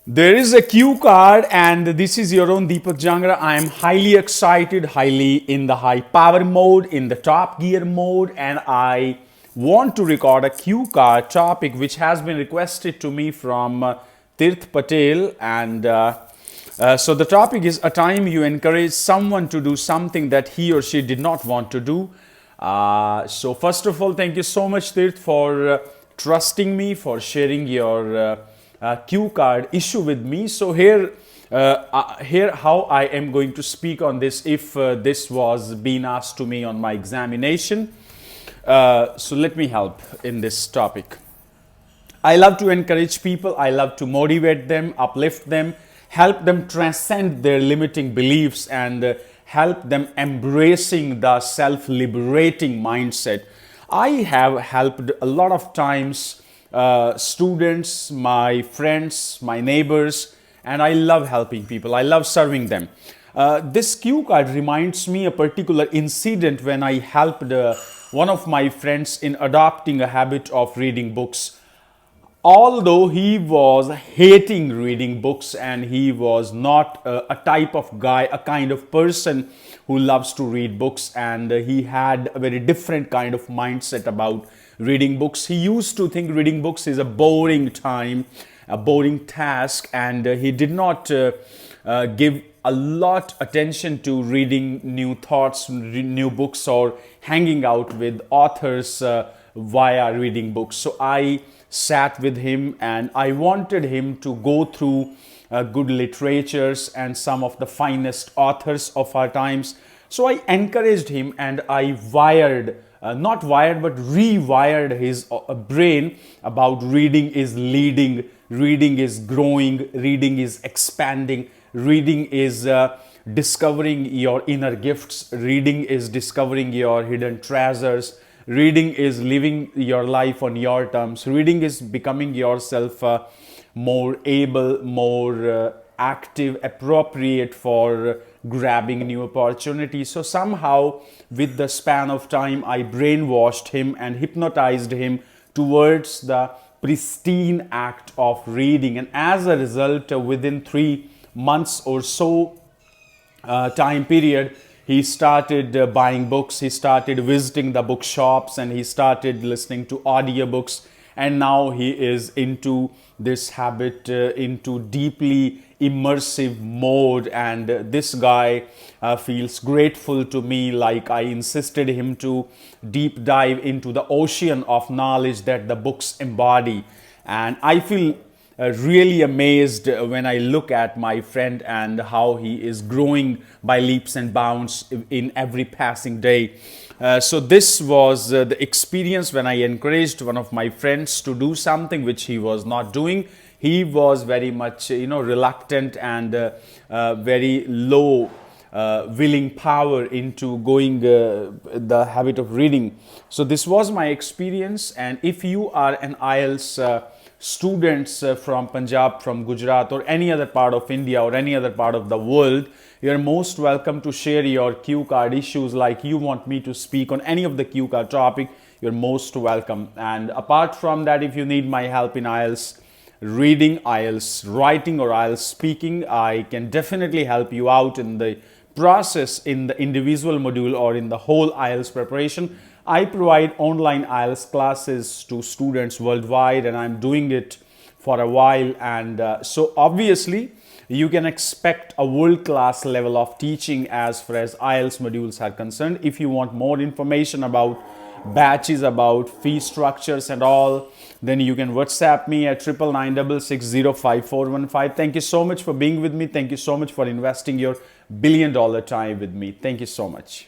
There is a cue card, and this is your own Deepak Jangra. I am highly excited, highly in the high power mode, in the top gear mode, and I want to record a cue card topic which has been requested to me from Tirth Patel. So the topic is a time you encourage someone to do something that he or she did not want to do. So first of all, thank you so much, Tirth, for trusting me, for sharing your cue card issue with me. So here how I am going to speak on this if this was being asked to me on my examination. So let me help in this topic. I love to encourage people. I love to motivate them, uplift them, help them transcend their limiting beliefs, and help them embracing the self-liberating mindset. I have helped a lot of times students, my friends, my neighbors, and I love helping people. I love serving them. This cue card reminds me a particular incident when I helped one of my friends in adopting a habit of reading books. Although he was hating reading books and he was not a type of guy, a kind of person who loves to read books, and he had a very different kind of mindset about reading books. He used to think reading books is a boring time, a boring task, and he did not give a lot attention to reading new thoughts, new books, or hanging out with authors via reading books. So I sat with him and I wanted him to go through good literatures and some of the finest authors of our times. So I encouraged him and I not wired, but rewired his brain about reading is leading, reading is growing, reading is expanding, reading is discovering your inner gifts, reading is discovering your hidden treasures, reading is living your life on your terms, reading is becoming yourself more able, more active, appropriate for grabbing new opportunities. So somehow with the span of time I brainwashed him and hypnotized him towards the pristine act of reading, and as a result within 3 months or so time period, he started buying books, he started visiting the bookshops, and he started listening to audiobooks, and now he is into this habit, into deeply immersive mode. And this guy feels grateful to me, like I insisted him to deep dive into the ocean of knowledge that the books embody. And I feel really amazed when I look at my friend and how he is growing by leaps and bounds in every passing day. So this was the experience when I encouraged one of my friends to do something which he was not doing. He was very much, reluctant and very low willing power into going the habit of reading. So this was my experience, and if you are an IELTS students from Punjab, from Gujarat, or any other part of India or any other part of the world, you're most welcome to share your cue card issues. Like you want me to speak on any of the cue card topic, you're most welcome. And apart from that, if you need my help in IELTS reading, IELTS writing, or IELTS speaking, I can definitely help you out in the process, in the individual module or in the whole IELTS preparation. I provide online IELTS classes to students worldwide, and I'm doing it for a while. And so obviously you can expect a world-class level of teaching as far as IELTS modules are concerned. If you want more information about batches, about fee structures and all, then you can WhatsApp me at 9966605415. Thank you so much for being with me. Thank you so much for investing your $1 billion time with me. Thank you so much.